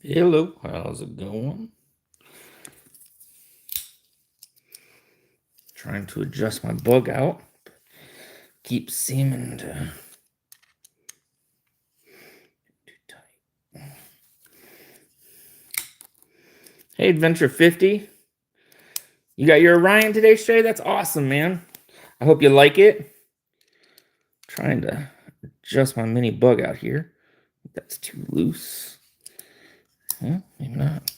Hello, how's it going? Trying to adjust my bug out. Keep seeming to too tight. Hey, Adventure 50. You got your Orion today, Shay? That's awesome, man. I hope you like it. Trying to adjust my mini bug out here. That's too loose. Maybe not.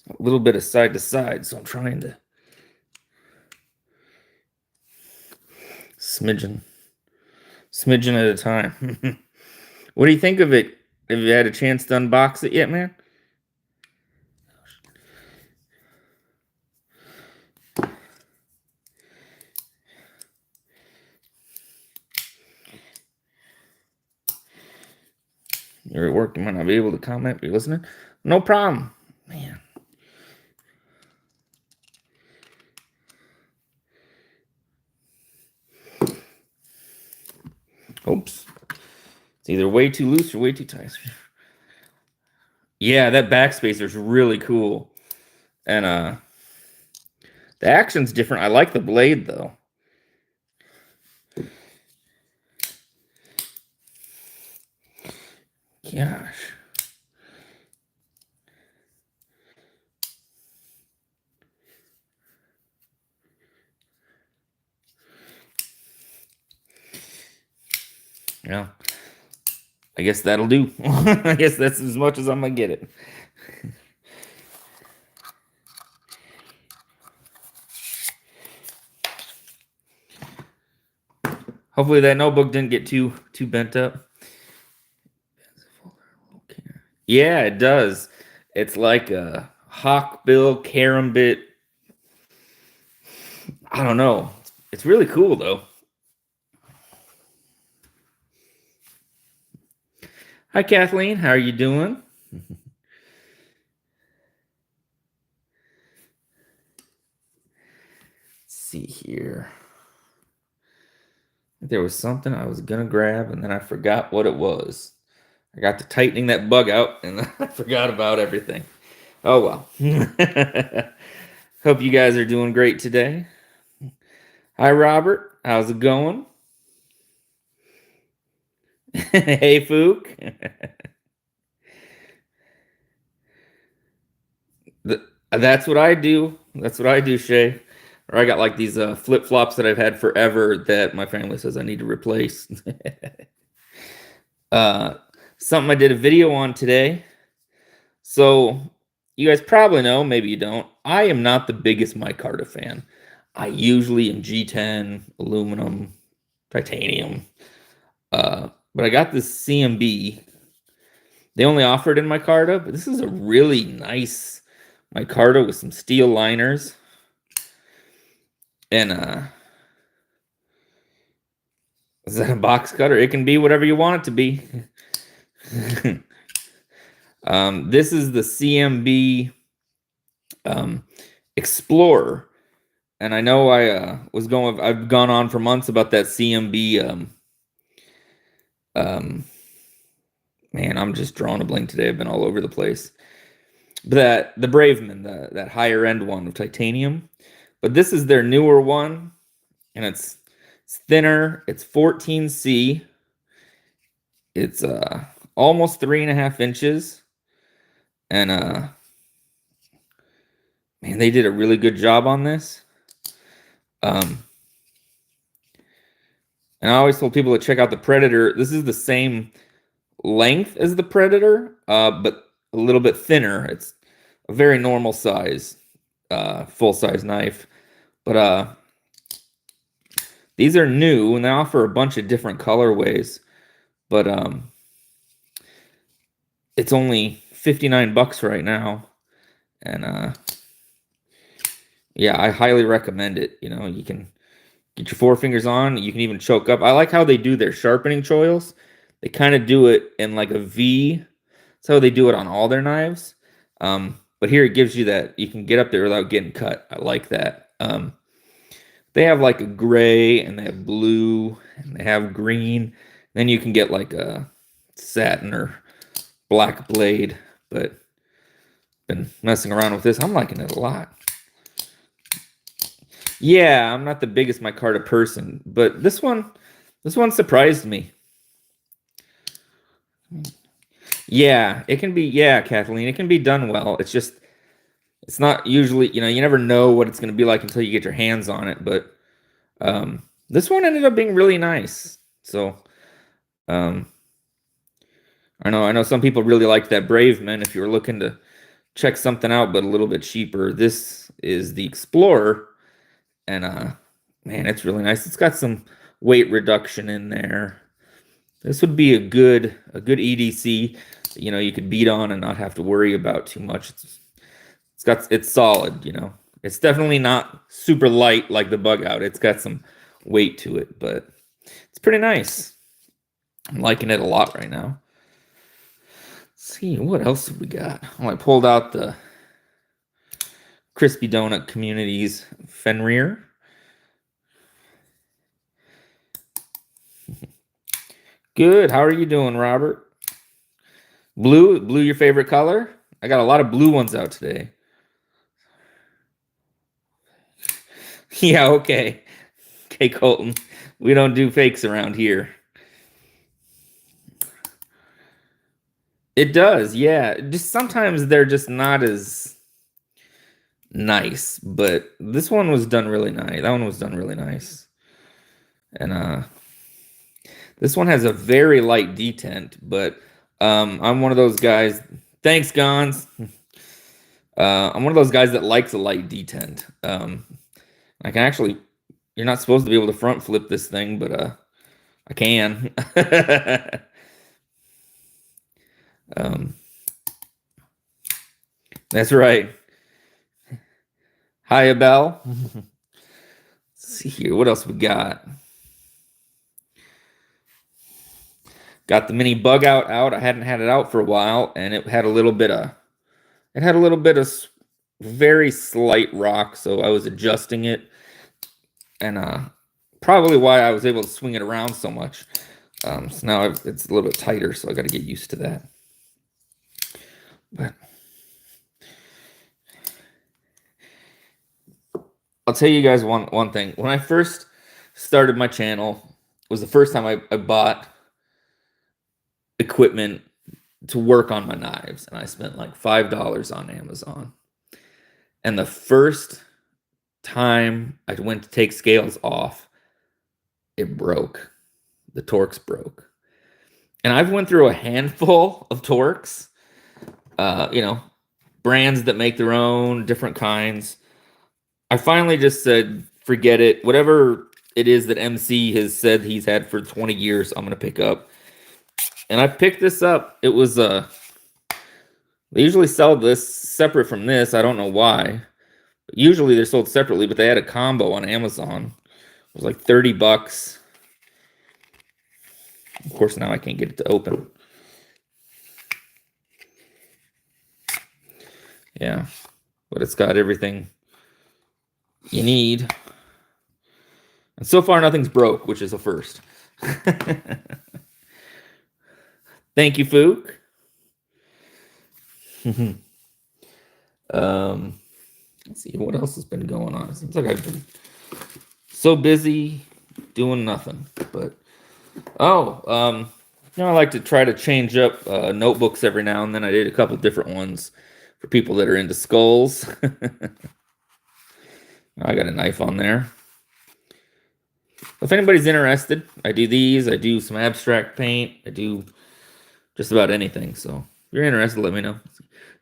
A little bit of side to side, so I'm trying to smidgen at a time. What do you think of it? Have you had a chance to unbox it yet, man? You're at work, you might not be able to comment, but you're listening. No problem, man. Oops. It's either way too loose or way too tight. Yeah, that backspacer is really cool. And the action's different. I like the blade though. Gosh. Yeah. I guess that'll do. I guess that's as much as I'm gonna get it. Hopefully that notebook didn't get too bent up. Yeah, it does. It's like a hawkbill carambit. I don't know. It's really cool though. Hi, Kathleen. How are you doing? Let's see here. There was something I was gonna grab, and then I forgot what it was. I got to tightening that bug out, and I forgot about everything. Oh well. Hope you guys are doing great today. Hi, Robert. How's it going? Hey, Fook. That's what I do. That's what I do, Shay. Or I got like these flip-flops that I've had forever that my family says I need to replace. Something I did a video on today. So you guys probably know, maybe you don't. I am not the biggest micarta fan. I usually am G10, aluminum, titanium. But I got this CMB. They only offer it in micarta, but this is a really nice micarta with some steel liners. And is that a box cutter? It can be whatever you want it to be. This is the CMB Explorer. And I know I've gone on for months about that CMB man, I'm just drawing a blank today. I've been all over the place. But the Braveman, that higher end one of titanium. But this is their newer one, and it's thinner. It's 14C. It's almost 3.5 inches. And man, they did a really good job on this. And I always told people to check out the Predator. This is the same length as the Predator, but a little bit thinner. It's a very normal size, full-size knife. But these are new, and they offer a bunch of different colorways. But it's only $59 right now. And yeah, I highly recommend it. You know, you can get your forefingers on. You can even choke up. I like how they do their sharpening choils. They kind of do it in like a V. That's how they do it on all their knives. But here it gives you that you can get up there without getting cut. I like that. They have like a gray, and they have blue, and they have green. Then you can get like a satin or black blade, but been messing around with this. I'm liking it a lot. Yeah, I'm not the biggest micarta person, but this one surprised me. Yeah, it can be, yeah, Kathleen, it can be done well. It's just, it's not usually, you know, you never know what it's going to be like until you get your hands on it, but this one ended up being really nice. So, I know some people really liked that Braveman. If you were looking to check something out but a little bit cheaper, this is the Explorer, and man, it's really nice. It's got some weight reduction in there. This would be a good EDC, you know, you could beat on and not have to worry about too much. It's solid, you know. It's definitely not super light like the Bug Out. It's got some weight to it, but it's pretty nice. I'm liking it a lot right now. Let's see, what else have we got? Oh, I pulled out the Crispy Donut Communities Fenrir. Good. How are you doing, Robert? Blue your favorite color? I got a lot of blue ones out today. Yeah, okay. Okay, Colton. We don't do fakes around here. It does, yeah. Just sometimes they're just not as nice, but this one was done really nice. That one was done really nice. And this one has a very light detent, but I'm one of those guys. Thanks, Gons. I'm one of those guys that likes a light detent. I can actually, you're not supposed to be able to front flip this thing, but I can. That's right. Hi, Abel. Let's see here. What else we got? Got the mini Bug Out. I hadn't had it out for a while, and it had a little bit of very slight rock, so I was adjusting it, and probably why I was able to swing it around so much. So now it's a little bit tighter, so I got to get used to that. But I'll tell you guys one thing. When I first started my channel, it was the first time I bought equipment to work on my knives, and I spent like $5 on Amazon. And the first time I went to take scales off, it broke. The Torx broke. And I've went through a handful of Torx, you know, brands that make their own, different kinds. I finally just said, forget it. Whatever it is that MC has said he's had for 20 years, I'm going to pick up. And I picked this up. It was, they usually sell this separate from this. I don't know why. But usually they're sold separately, but they had a combo on Amazon. It was like 30 bucks. Of course, now I can't get it to open. Yeah, but it's got everything you need. And so far, nothing's broke, which is a first. Thank you, Fook. Let's see, what else has been going on? It seems like I've been so busy doing nothing. But, you know, I like to try to change up notebooks every now and then. I did a couple different ones for people that are into skulls. I got a knife on there. If anybody's interested, I do these. I do some abstract paint. I do just about anything. So if you're interested, let me know.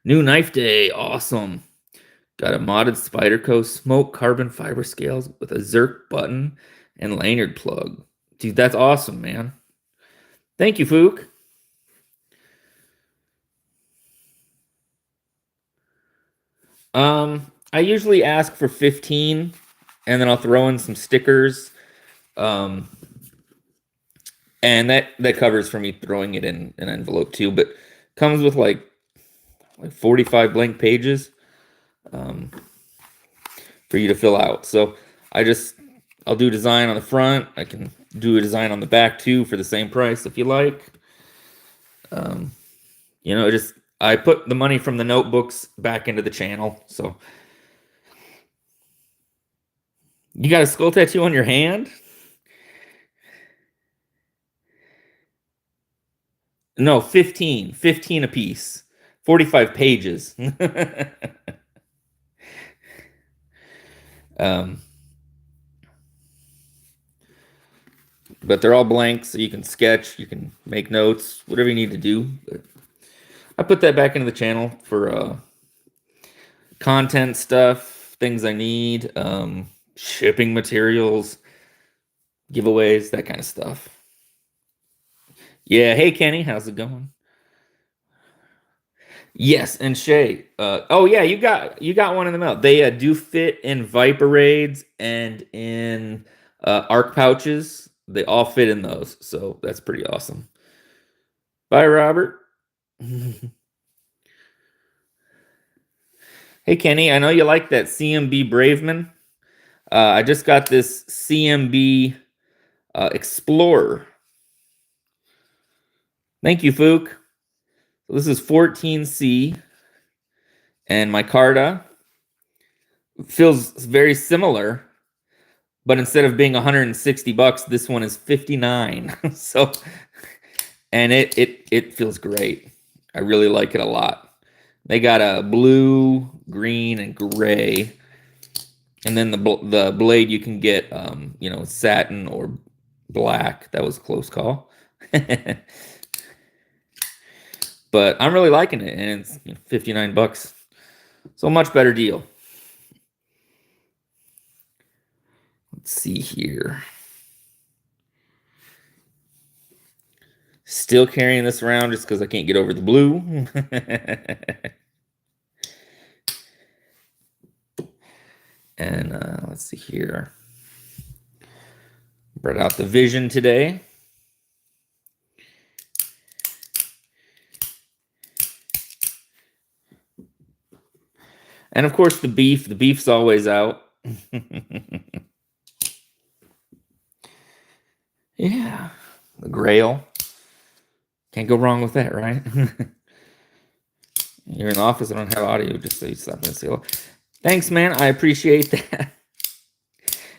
New knife day. Awesome. Got a modded Spyderco smoke carbon fiber scales with a Zerk button and lanyard plug. Dude, that's awesome, man. Thank you, Fook. I usually ask for 15, and then I'll throw in some stickers. And that covers for me throwing it in an envelope too, but comes with like 45 blank pages for you to fill out. So I'll do a design on the front. I can do a design on the back too for the same price if you like. You know, I put the money from the notebooks back into the channel. So you got a skull tattoo on your hand? No, 15. 15 apiece. 45 pages. But they're all blank, so you can sketch, you can make notes, whatever you need to do. But I put that back into the channel for content stuff, things I need, shipping materials, giveaways, that kind of stuff. Yeah, hey Kenny, how's it going? Yes, and Shay. Oh yeah, you got one in the mail. They do fit in Viper raids and in arc pouches. They all fit in those, so that's pretty awesome. Bye, Robert. Hey Kenny, I know you like that CMB Braveman. I just got this CMB Explorer. Thank you, Fook. So this is 14C, and my Carta feels very similar, but instead of being 160 bucks, this one is 59. So, and it feels great. I really like it a lot. They got a blue, green, and gray, and then the blade you can get, you know, satin or black. That was a close call. But I'm really liking it, and it's 59 bucks. So a much better deal. Let's see here. Still carrying this around just because I can't get over the blue. And let's see here. Brought out the Vision today. And of course the beef. The beef's always out. Yeah. The Grail. Can't go wrong with that, right? You're in the office, I don't have audio, just so you stop and say hello. Thanks, man. I appreciate that.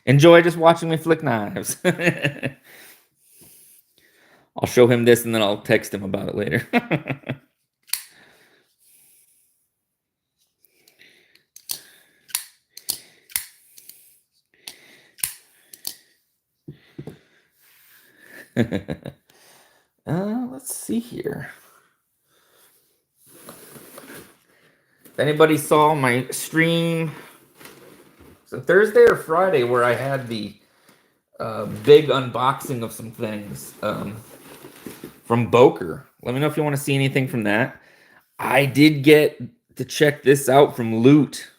Enjoy just watching me flick knives. I'll show him this and then I'll text him about it later. Let's see here. If anybody saw my stream, so Thursday or Friday, where I had the big unboxing of some things from Boker. Let me know if you want to see anything from that. I did get to check this out from Loot.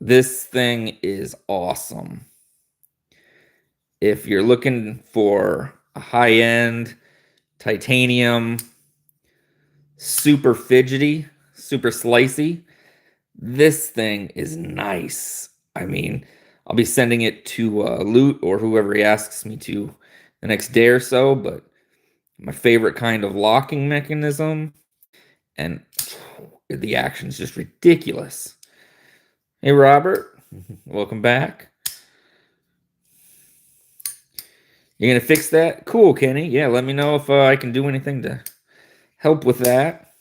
This thing is awesome. If you're looking for a high-end titanium, super fidgety, super slicey, this thing is nice. I mean, I'll be sending it to Loot or whoever he asks me to the next day or so, but my favorite kind of locking mechanism, and the action is just ridiculous. Hey, Robert, welcome back. You're going to fix that? Cool, Kenny. Yeah, let me know if I can do anything to help with that.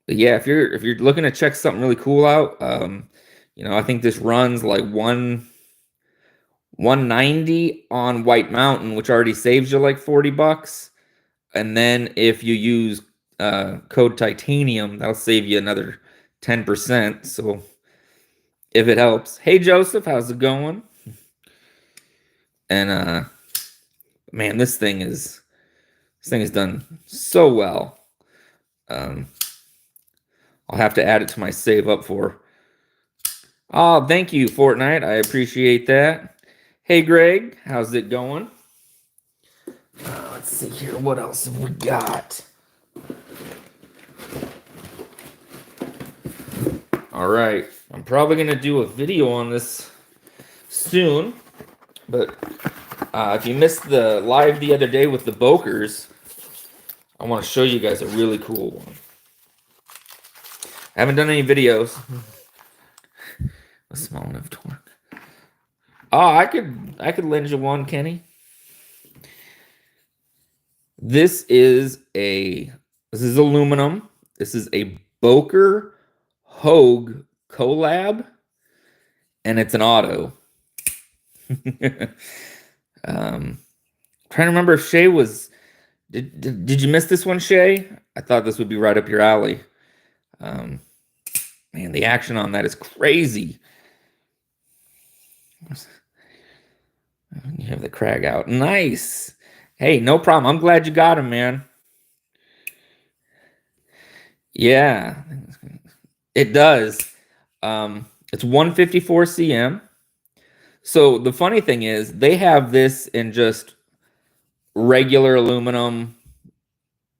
Yeah, if you're looking to check something really cool out, you know, I think this runs like 190 on White Mountain, which already saves you like 40 bucks. And then if you use code Titanium, that'll save you another 10%. So if it helps. Hey Joseph, how's it going? And man, this thing is done so well. I'll have to add it to my save up for. Oh, thank you, Fortnite. I appreciate that. Hey Greg, how's it going? Let's see here. What else have we got? All right. I'm probably going to do a video on this soon. But if you missed the live the other day with the Bokers, I want to show you guys a really cool one. I haven't done any videos. A small enough torque. Oh, I could lend you one, Kenny. This is aluminum. This is a Boker Hogue collab, and it's an auto. Trying to remember if Shay was. Did you miss this one, Shay? I thought this would be right up your alley. Man, the action on that is crazy. You have the crag out. Nice. Hey, no problem. I'm glad you got him, man. Yeah, it does. It's 154 cm. So the funny thing is, they have this in just regular aluminum,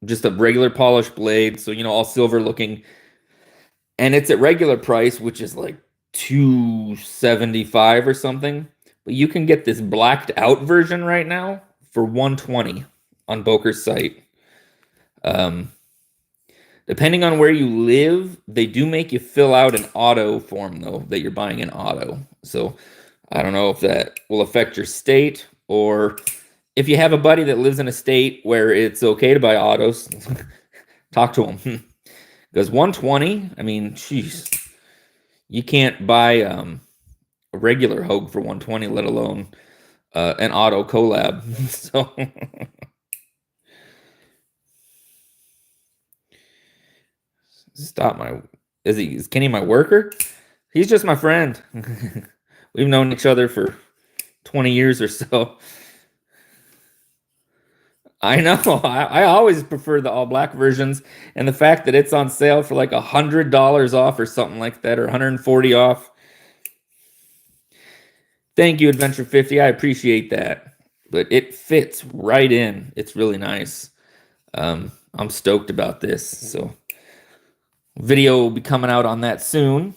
just a regular polished blade. So, all silver looking. And it's at regular price, which is like $275 or something. But you can get this blacked out version right now for $120 on Boker's site. Depending on where you live, they do make you fill out an auto form, though, that you're buying an auto. So I don't know if that will affect your state, or if you have a buddy that lives in a state where it's okay to buy autos, talk to him. Because 120, I mean, jeez, you can't buy a regular Hogue for 120, let alone an auto collab. So is Kenny my worker? He's just my friend. We've known each other for 20 years or so. I know. I always prefer the all black versions, and the fact that it's on sale for like $100 off or something like that, or 140 off. Thank you, Adventure 50. I appreciate that. But it fits right in. It's really nice. I'm stoked about this. So video will be coming out on that soon.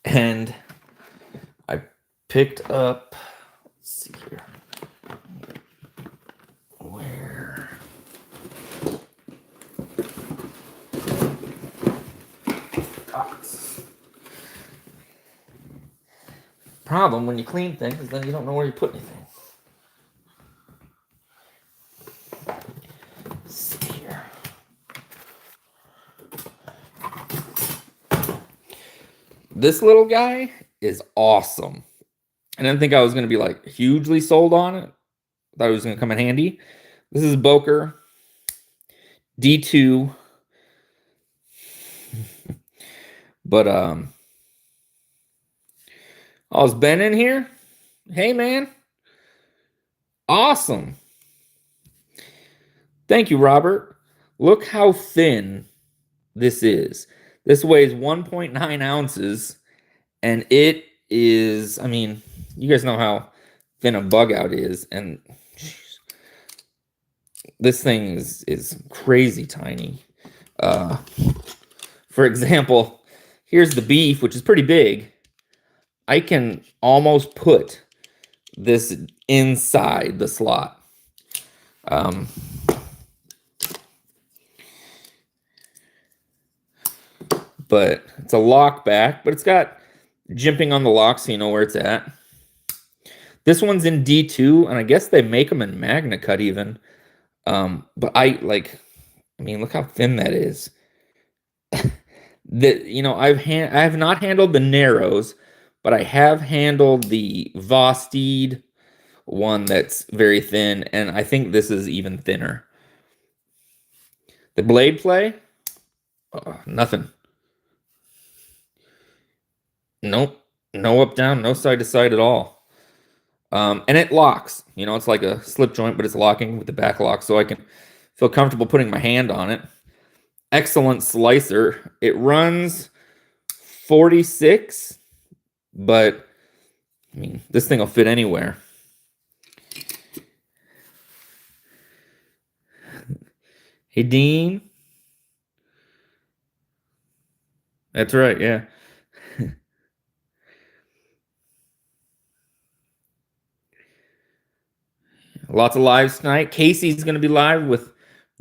And I picked up, let's see here. Where? Box. Problem when you clean things is then you don't know where you put anything. Let's see here. This little guy is awesome. I didn't think I was going to be like hugely sold on it. Thought it was going to come in handy. This is Boker D2. But oh, is Ben in here? Hey, man. Awesome. Thank you, Robert. Look how thin this is. This weighs 1.9 ounces, and it is, I mean, you guys know how thin a bug out is, and geez, this thing is crazy tiny. For example, here's the beef, which is pretty big. I can almost put this inside the slot. But it's a lock back, but it's got jimping on the lock so you know where it's at. This one's in D2, and I guess they make them in Magna Cut even. But I mean, look how thin that is. I have not handled the Narrows, but I have handled the Vosteed one that's very thin, and I think this is even thinner. The blade play? Nothing. Nope. No up down, no side to side at all. And it locks. It's like a slip joint, but it's locking with the back lock, so I can feel comfortable putting my hand on it. Excellent slicer. It runs 46, but I mean, this thing will fit anywhere. Hey, Dean. That's right, yeah. Lots of lives tonight. Casey's going to be live with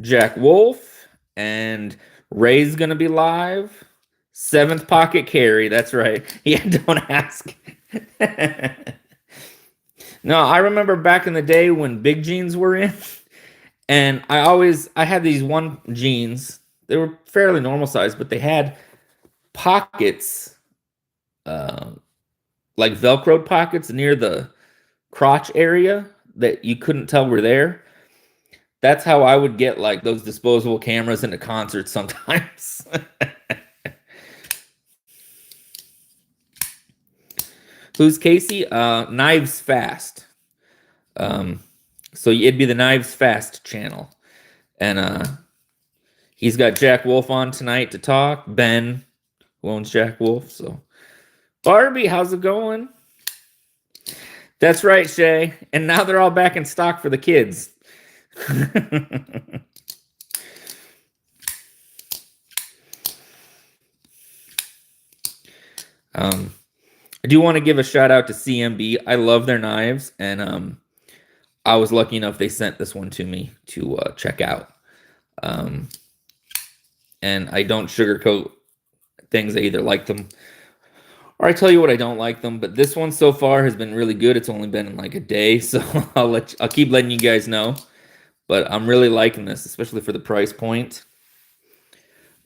Jack Wolf, and Ray's going to be live. Seventh pocket carry. That's right. Yeah, don't ask. No, I remember back in the day when big jeans were in, and I had these one jeans. They were fairly normal size, but they had pockets, like Velcroed pockets near the crotch area that you couldn't tell were there. That's how I would get like those disposable cameras into concerts sometimes. Who's Casey? Knives Fast. So it'd be the Knives Fast channel. And he's got Jack Wolf on tonight to talk. Ben, who owns Jack Wolf. So Barbie, how's it going? That's right, Shay. And now they're all back in stock for the kids. I do want to give a shout out to CMB. I love their knives, and I was lucky enough they sent this one to me to check out. And I don't sugarcoat things. I either like them or I tell you what I don't like them. But this one so far has been really good. It's only been like a day, so I'll keep letting you guys know. But I'm really liking this, especially for the price point.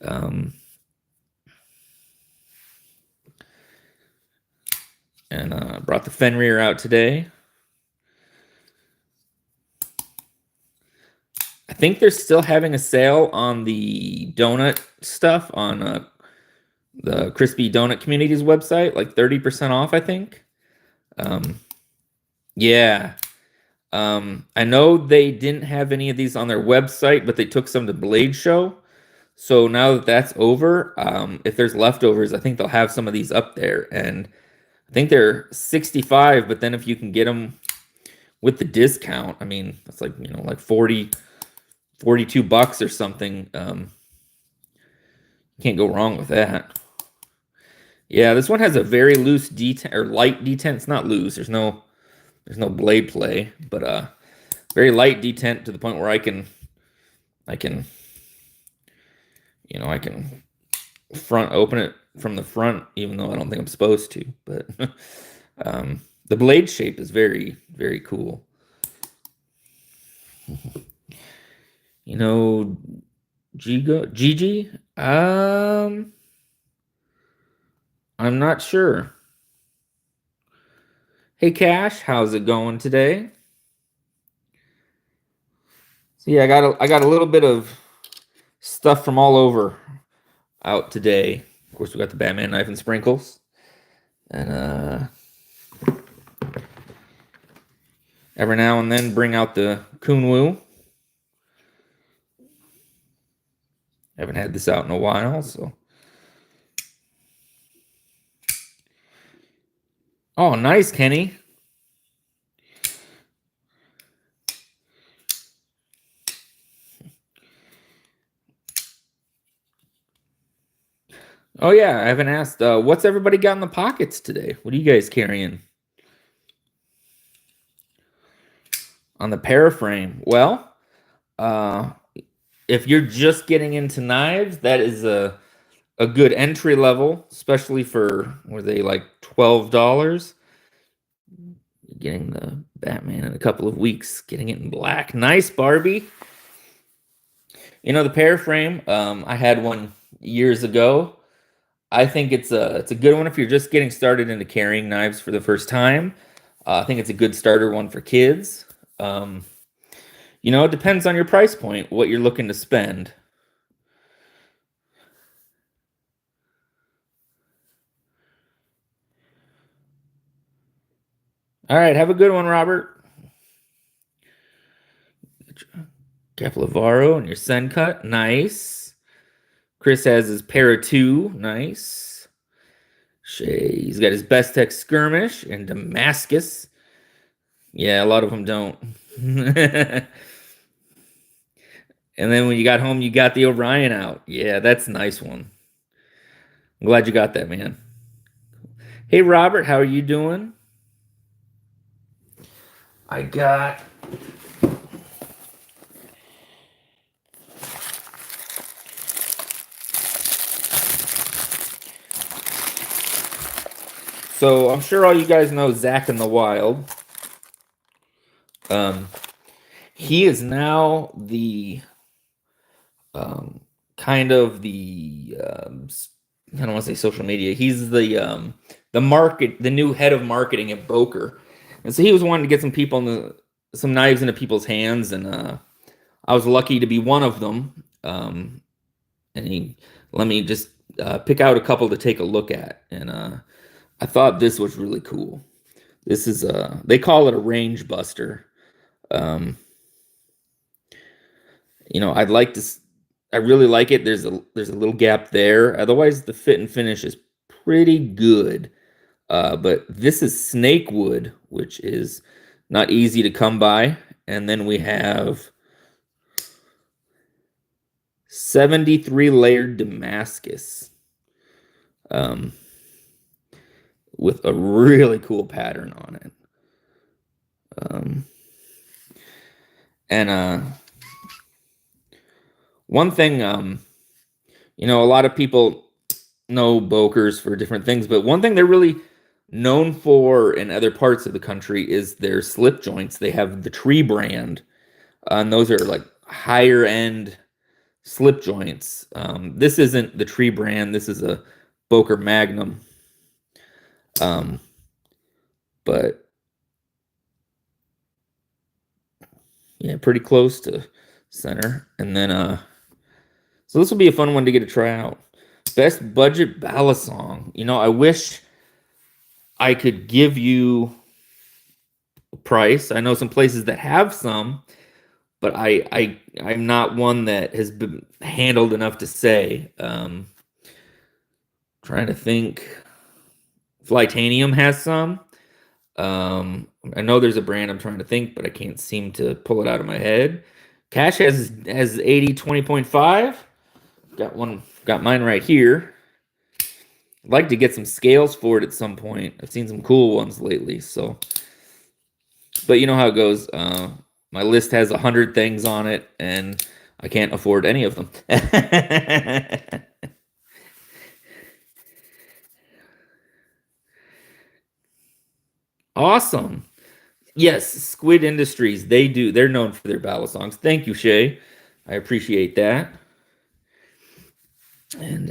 And brought the Fenrir out today. I think they're still having a sale on the donut stuff on the Crispy Donut Community's website, like 30% off, I think. Yeah. I know they didn't have any of these on their website, but they took some to Blade Show. So now that that's over, if there's leftovers, I think they'll have some of these up there. And I think they're $65, but then if you can get them with the discount, I mean, it's like, like $42 or something. Can't go wrong with that. Yeah, this one has a very loose detent or light detent. It's not loose. There's no blade play, but very light detent to the point where I can front open it from the front, even though I don't think I'm supposed to. But the blade shape is very, very cool. Gigi? I'm not sure. Hey Cash, how's it going today? So yeah, I got a little bit of stuff from all over out today. Of course, we got the Batman knife and sprinkles, and every now and then bring out the Kunwu. Haven't had this out in a while, so. Oh, nice, Kenny. Oh yeah, I haven't asked. What's everybody got in the pockets today? What are you guys carrying? On the paraframe. Well, if you're just getting into knives, that is a good entry level, especially for, were they like $12? Getting the Batman in a couple of weeks, getting it in black. Nice, Barbie. The paraframe, I had one years ago. I think it's a good one if you're just getting started into carrying knives for the first time. I think it's a good starter one for kids. It depends on your price point, what you're looking to spend. All right, have a good one, Robert. Caplavaro and your send cut, nice. Chris has his para 2, nice. Shay, he's got his Best Tech Skirmish and Damascus. Yeah, a lot of them don't. And then when you got home, you got the Orion out. Yeah, that's a nice one. I'm glad you got that, man. Hey, Robert, how are you doing? I got So I'm sure all you guys know Zach in the Wild. He is now the kind of the I don't want to say social media. He's the new head of marketing at Boker, and so he was wanting to get some knives into people's hands, and I was lucky to be one of them. And he let me just pick out a couple to take a look at, and I thought this was really cool. This is they call it a range buster. Um, I really like it. There's a little gap there. Otherwise, the fit and finish is pretty good. But this is snake wood, which is not easy to come by. And then we have 73 layered Damascus, with a really cool pattern on it. And one thing, a lot of people know Bokers for different things, but one thing they're really known for in other parts of the country is their slip joints. They have the Tree brand, and those are like higher end slip joints. This isn't the Tree brand. This is a Boker Magnum. But yeah, pretty close to center. And then, so this will be a fun one to get to try out. Best budget balisong. I wish I could give you a price. I know some places that have some, but I'm not one that has been handled enough to say. Trying to think. Titanium has some. I know there's a brand I'm trying to think, but I can't seem to pull it out of my head. Cash has 80 20.5. Got mine right here. I'd like to get some scales for it at some point. I've seen some cool ones lately, so. But you know how it goes. My list has 100 things on it, and I can't afford any of them. Awesome. Yes, Squid Industries. They're known for their balisongs. Thank you, Shay. I appreciate that. And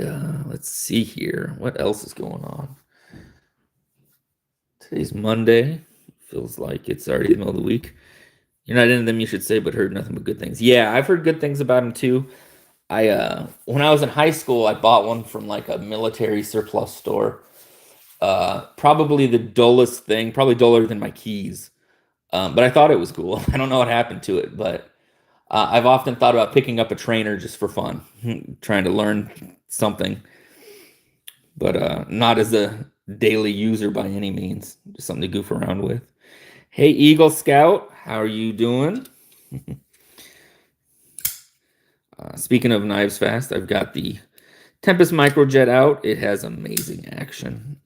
let's see here. What else is going on? Today's Monday. Feels like it's already the middle of the week. You're not into them, you should say, but heard nothing but good things. Yeah, I've heard good things about them too. When I was in high school, I bought one from like a military surplus store. Probably the dullest thing, probably duller than my keys. But I thought it was cool. I don't know what happened to it, but I've often thought about picking up a trainer just for fun, trying to learn something, but not as a daily user by any means. Just something to goof around with. Hey, Eagle Scout, how are you doing? Speaking of knives fast, I've got the Tempest Microjet out. It has amazing action.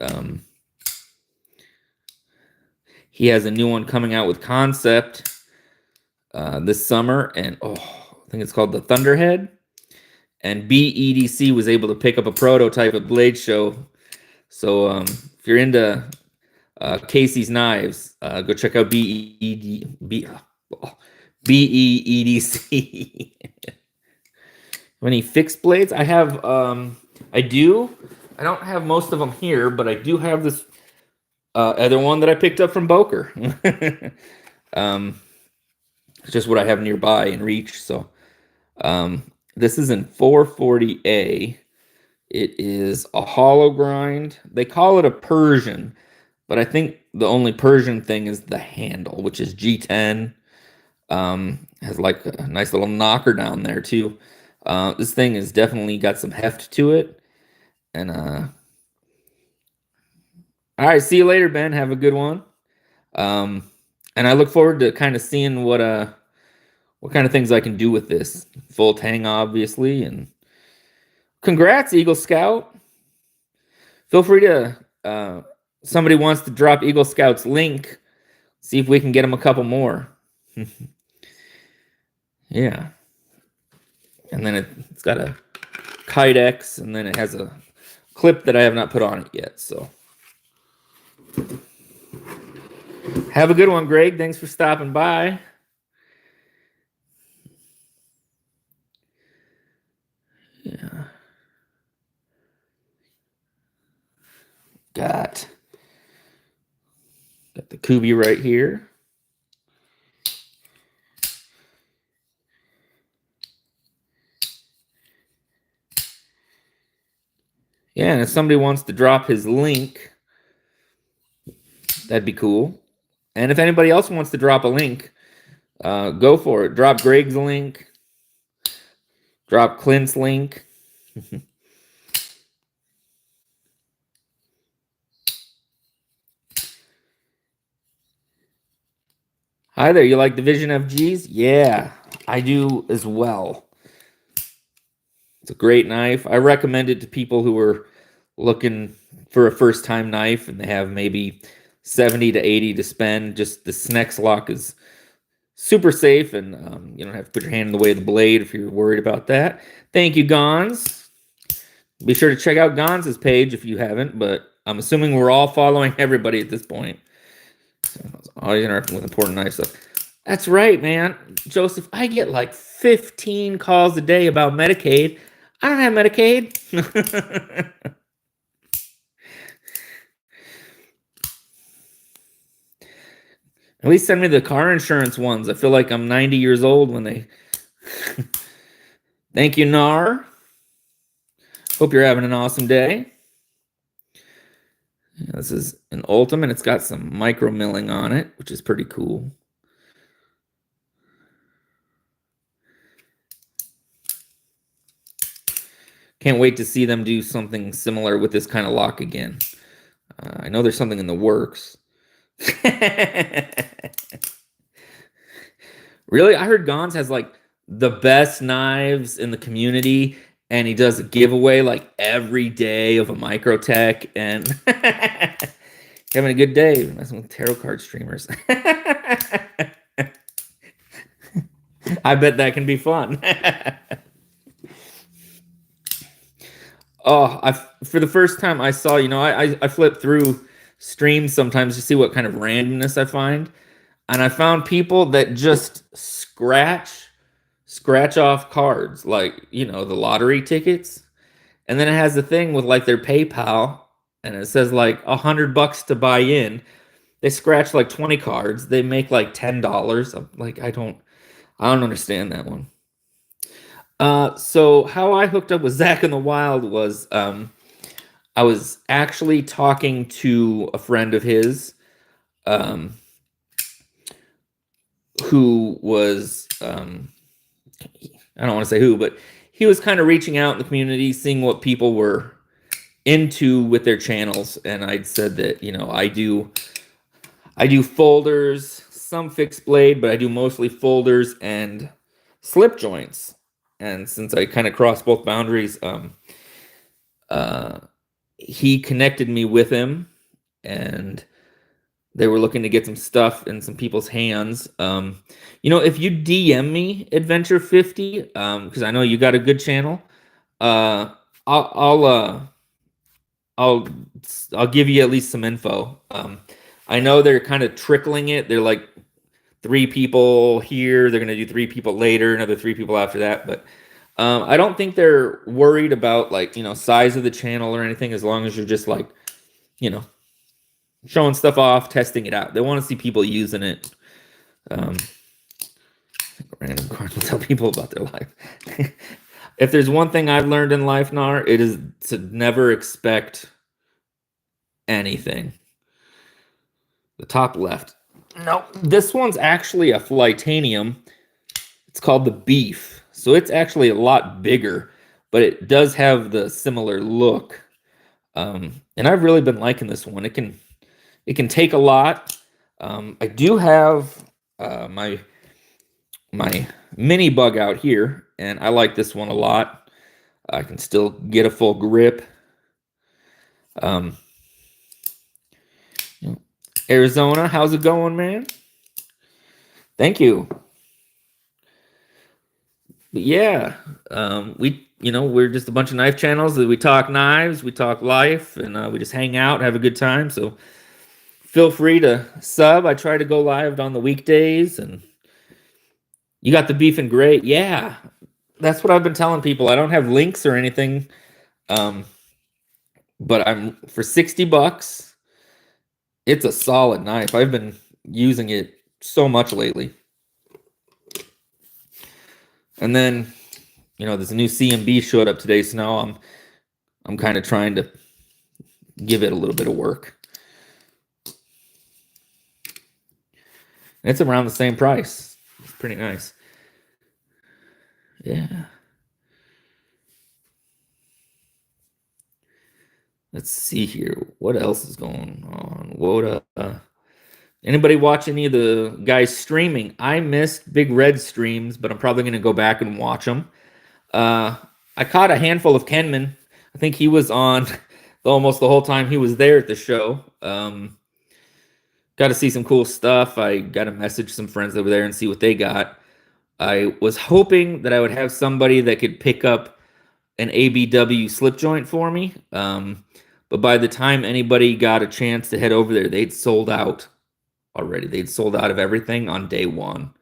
He has a new one coming out with concept this summer, and I think it's called the Thunderhead. And BEDC was able to pick up a prototype at Blade Show. So if you're into Casey's knives, go check out BEDC. Any fixed blades? I have. I do. I don't have most of them here, but I do have this other one that I picked up from Boker. It's just what I have nearby in reach. So this is in 440A. It is a hollow grind. They call it a Persian, but I think the only Persian thing is the handle, which is G10. Has like a nice little knocker down there too. This thing has definitely got some heft to it. And all right, see you later, Ben. Have a good one. And I look forward to kind of seeing what kind of things I can do with this. Full tang, obviously, and congrats, Eagle Scout. Feel free to somebody wants to drop Eagle Scout's link. See if we can get him a couple more. Yeah. And then it's got a Kydex, and then it has a clip that I have not put on it yet. So Have a good one, Greg. Thanks for stopping by. Yeah. Got the Kubi right here. Yeah, and if somebody wants to drop his link, that'd be cool. And if anybody else wants to drop a link, go for it. Drop Greg's link. Drop Clint's link. Hi there. You like the Vision FGs? Yeah, I do as well. It's a great knife. I recommend it to people who are looking for a first-time knife and they have maybe 70 to 80 to spend. Just the Snex lock is super safe, and you don't have to put your hand in the way of the blade if you're worried about that. Thank you, Gons. Be sure to check out Gons' page if you haven't, but I'm assuming we're all following everybody at this point. So, always interacting with important knife stuff. That's right, man. Joseph, I get like 15 calls a day about Medicaid. I don't have Medicaid. At least send me the car insurance ones. I feel like I'm 90 years old when they... Thank you, Nar. Hope you're having an awesome day. Yeah, this is an Ultimate. It's got some micro milling on it, which is pretty cool. Can't wait to see them do something similar with this kind of lock again. I know there's something in the works. Really? I heard Gons has like the best knives in the community, and he does a giveaway like every day of a Microtech, and having a good day messing with tarot card streamers. I bet that can be fun. Oh, for the first time I saw, I flip through streams sometimes to see what kind of randomness I find. And I found people that just scratch off cards, like, the lottery tickets. And then it has the thing with like their PayPal, and it says like $100 to buy in. They scratch like 20 cards. They make like $10. I'm like, I don't understand that one. So how I hooked up with Zach in the Wild was, I was actually talking to a friend of his, who was, I don't want to say who, but he was kind of reaching out in the community, seeing what people were into with their channels. And I'd said that, I do folders, some fixed blade, but I do mostly folders and slip joints. And since I kind of crossed both boundaries, he connected me with him, and they were looking to get some stuff in some people's hands. If you DM me Adventure 50, because I know you got a good channel, I'll give you at least some info. I know they're kind of trickling it. They're like 3 people here. They're going to do 3 people later, another 3 people after that. But I don't think they're worried about like, size of the channel or anything, as long as you're just like, showing stuff off, testing it out. They want to see people using it. Random card will tell people about their life. If there's one thing I've learned in life, Nar, it is to never expect anything. The top left. No, this one's actually a Flightanium. It's called the Beef. So it's actually a lot bigger, but it does have the similar look. And I've really been liking this one. It can take a lot. I do have my mini bug out here, and I like this one a lot. I can still get a full grip. Arizona, how's it going, man? Thank you. But yeah, we're just a bunch of knife channels that we talk knives, we talk life, and we just hang out, have a good time. So feel free to sub. I try to go live on the weekdays, and you got the beef and gray. Yeah, that's what I've been telling people. I don't have links or anything, but I'm for $60. It's a solid knife. I've been using it so much lately. And then, this new CMB showed up today, so now I'm kind of trying to give it a little bit of work. It's around the same price. It's pretty nice. Yeah. Let's see here. What else is going on? What anybody watch any of the guys streaming? I missed Big Red streams, but I'm probably going to go back and watch them. I caught a handful of Kenman. I think he was on almost the whole time he was there at the show. Got to see some cool stuff. I got to message some friends over there and see what they got. I was hoping that I would have somebody that could pick up an ABW slip joint for me. But by the time anybody got a chance to head over there, they'd sold out already. They'd sold out of everything on day one.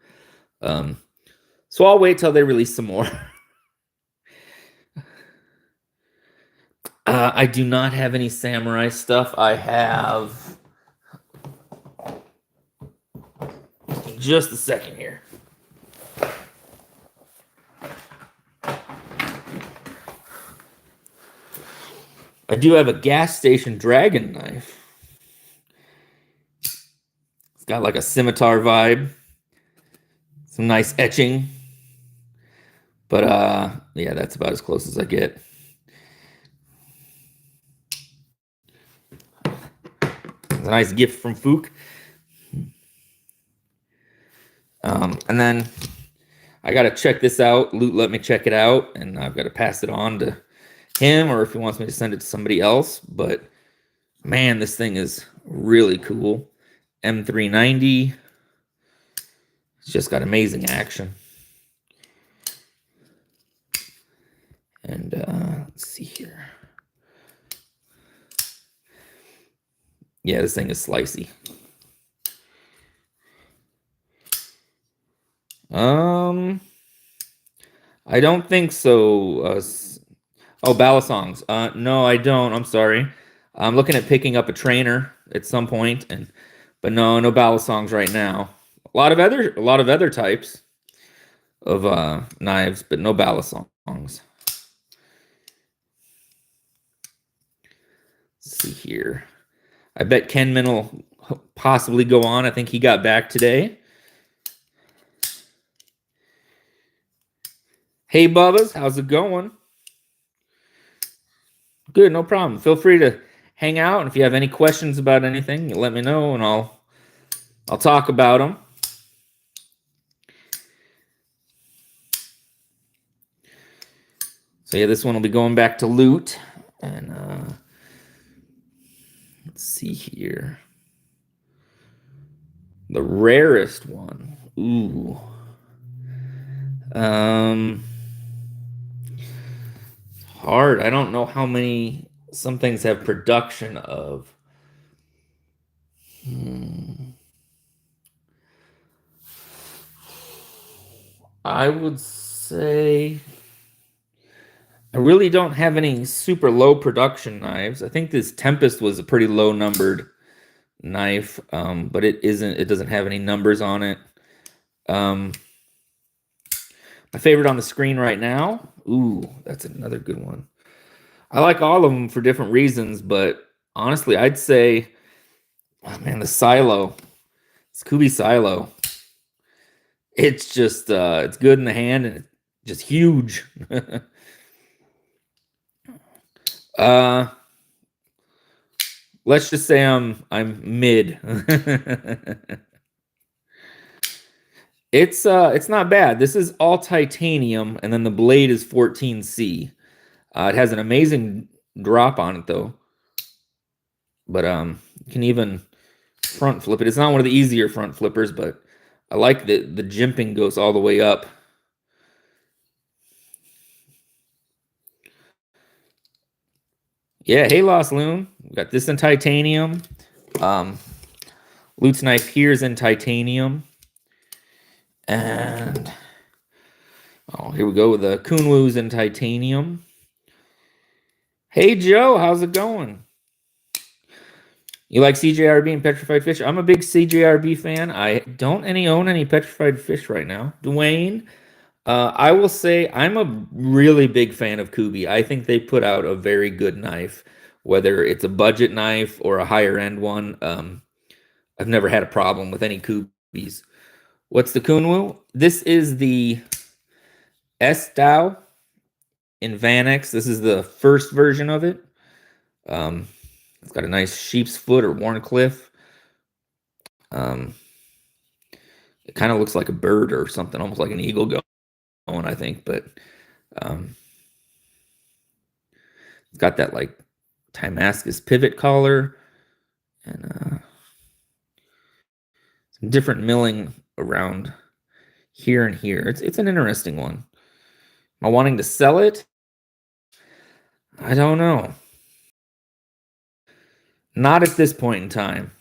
So I'll wait till they release some more. I do not have any samurai stuff. I have just a second here. I do have a gas station dragon knife. It's got like a scimitar vibe. Some nice etching. But yeah, that's about as close as I get. It's a nice gift from Fook. And then I got to check this out. Loot let me check it out, and I've got to pass it on to him, or if he wants me to send it to somebody else. But man, this thing is really cool. M390. It's just got amazing action. And let's see here. Yeah, this thing is slicey. I don't think so. Oh, Balasongs. No, I don't. I'm sorry. I'm looking at picking up a trainer at some point, but no Balasongs right now. A lot of other types of knives, but no Balasongs. Let's see here. I bet Kenman will possibly go on. I think he got back today. Hey, Bubbas, how's it going? Good, no problem. Feel free to hang out, and if you have any questions about anything, let me know, and I'll talk about them. So yeah, this one will be going back to loot, and let's see here. The rarest one. Ooh. Hard. I don't know how many some things have production of. I would say I really don't have any super low production knives. I think this Tempest was a pretty low numbered knife, but it doesn't have any numbers on it. My favorite on the screen right now. Ooh, that's another good one. I like all of them for different reasons, but honestly, I'd say, oh man, the Silo. Scooby Silo. It's just, it's good in the hand and it's just huge. Let's just say I'm mid. It's not bad. This is all titanium, and then the blade is 14C. It has an amazing drop on it though. But you can even front flip it. It's not one of the easier front flippers, but I like the jimping goes all the way up. Yeah, hey Lost Loon. We got this in titanium. Lute's knife here is in titanium. And oh, here we go with the Kunwu's in titanium. Hey Joe, how's it going? You like CJRB and petrified fish? I'm a big CJRB fan. I don't own any petrified fish right now. Dwayne, I will say I'm a really big fan of Kubi. I think they put out a very good knife, whether it's a budget knife or a higher end one. I've never had a problem with any Kubis. What's the Kunwu? This is the S-Dow in Vanex. This is the first version of it. It's got a nice sheep's foot or Warncliffe. It kind of looks like a bird or something, almost like an eagle going, I think. But it's got that like Damascus pivot collar and some different milling around here and here. It's an interesting one. Am I wanting to sell it? I don't know. Not at this point in time.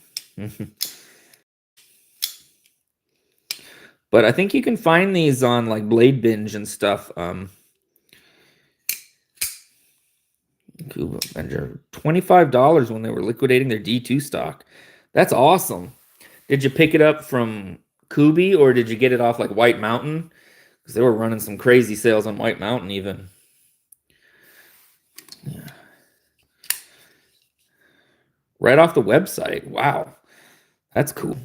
But I think you can find these on like Blade Binge and stuff. $25 when they were liquidating their D2 stock. That's awesome. Did you pick it up from Kubi or did you get it off like White Mountain? Because they were running some crazy sales on White Mountain even. Yeah. Right off the website. Wow. That's cool.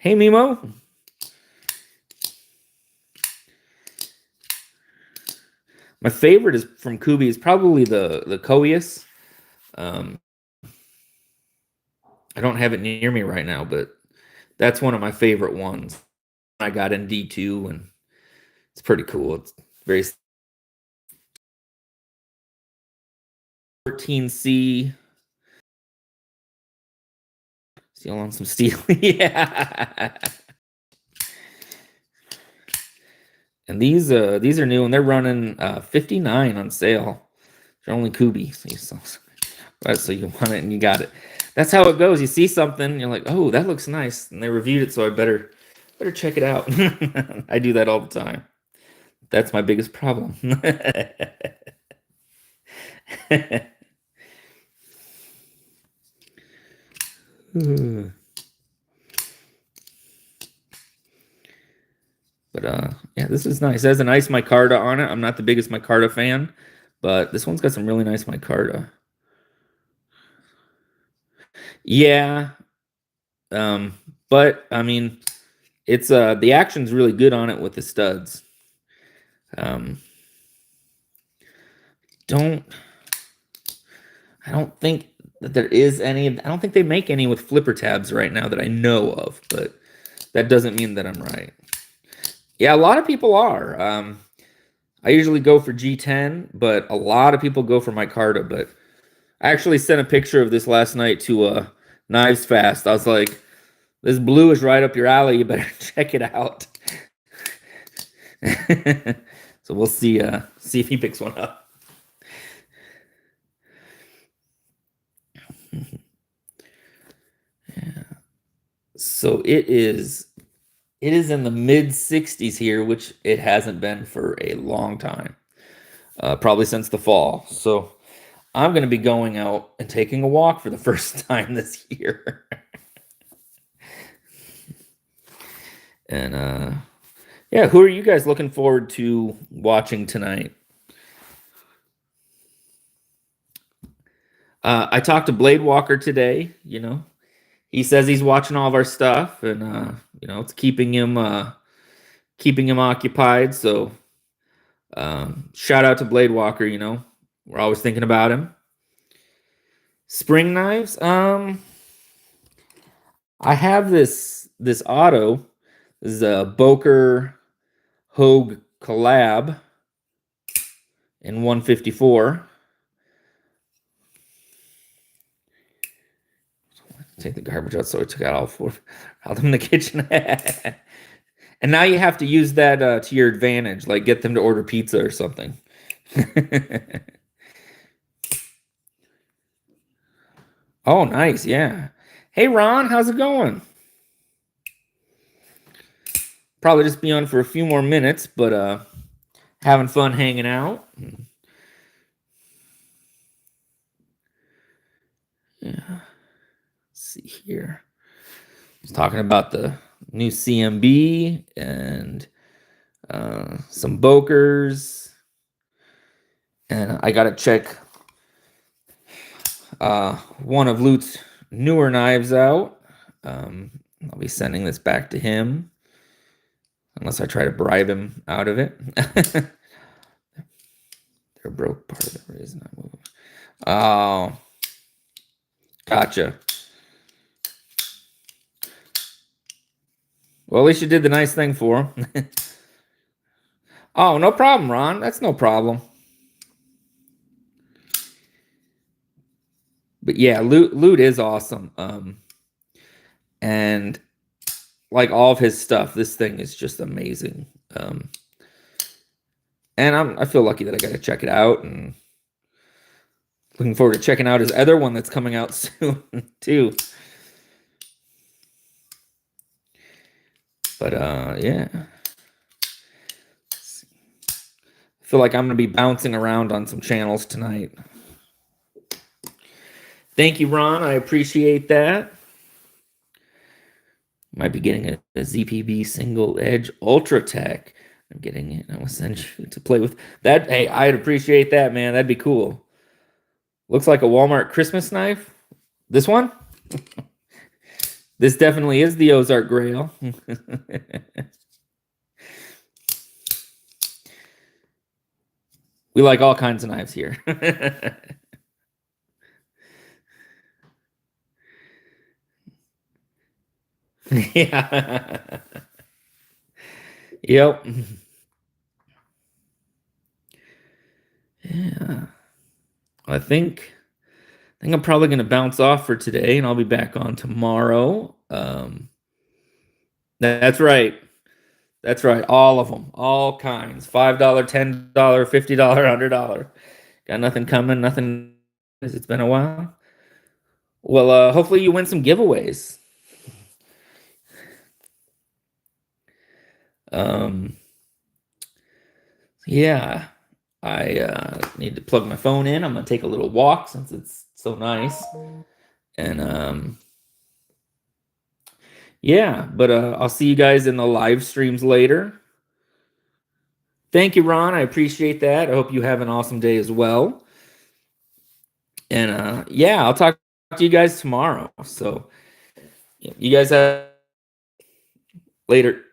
Hey, Mimo. My favorite is from Kubi is probably the Coeus. I don't have it near me right now, but that's one of my favorite ones. I got in D2 and it's pretty cool. It's very 14C. Steel on some steel. Yeah. And these are new and they're running 59 on sale. They're only Kubi. So you want it and you got it. That's how it goes. You see something, you're like, oh, that looks nice. And they reviewed it, so I better check it out. I do that all the time. That's my biggest problem. But yeah, this is nice. It has a nice micarta on it. I'm not the biggest micarta fan, but this one's got some really nice micarta. Yeah. But I mean, it's the action's really good on it with the studs. I don't think that there is any. I don't think they make any with flipper tabs right now that I know of, but that doesn't mean that I'm right. Yeah, a lot of people are. I usually go for G10, but a lot of people go for micarta. But I actually sent a picture of this last night to Knives Fast. I was like, this blue is right up your alley. You better check it out. So we'll see if he picks one up. Yeah. So it is in the mid 60s here, which it hasn't been for a long time. Probably since the fall. So I'm going to be going out and taking a walk for the first time this year. And yeah, who are you guys looking forward to watching tonight? I talked to Blade Walker today. You know, he says he's watching all of our stuff, and you know, it's keeping him occupied. So shout out to Blade Walker. You know, we're always thinking about him. Spring knives. I have this auto. This is a Boker Hogue collab in 154. Take the garbage out, so I took out all four out in the kitchen. And now you have to use that to your advantage, like get them to order pizza or something. Oh, nice, yeah. Hey, Ron, how's it going? probably just be on for a few more minutes, but having fun hanging out. Yeah. Let's see here. I was talking about the new CMB and some Bokers. And I got to check one of Lute's newer knives out. I'll be sending this back to him. Unless I try to bribe him out of it. They're broke part of the reason I'm moving. Oh. Gotcha. Well, at least you did the nice thing for him. Oh, no problem, Ron. That's no problem. But yeah, Loot is awesome. And like all of his stuff, this thing is just amazing. And I feel lucky that I got to check it out, and looking forward to checking out his other one that's coming out soon too. But yeah, I feel like I'm gonna be bouncing around on some channels tonight. Thank you, Ron. I appreciate that. Might be getting a ZPB Single Edge Ultra Tech. I'm getting it. I will send you to play with that. Hey, I'd appreciate that, man. That'd be cool. Looks like a Walmart Christmas knife. This one? This definitely is the Ozark Grail. We like all kinds of knives here. Yeah. Yep. Yeah. I think I'm probably going to bounce off for today, and I'll be back on tomorrow. That's right. That's right. All of them. All kinds. $5, $10, $50, $100. Got nothing coming. Nothing. It's been a while. Well, hopefully you win some giveaways. Yeah. I need to plug my phone in. I'm going to take a little walk since it's so nice. And yeah, but I'll see you guys in the live streams later. Thank you, Ron. I appreciate that. I hope you have an awesome day as well. And yeah, I'll talk to you guys tomorrow. So you guys have later.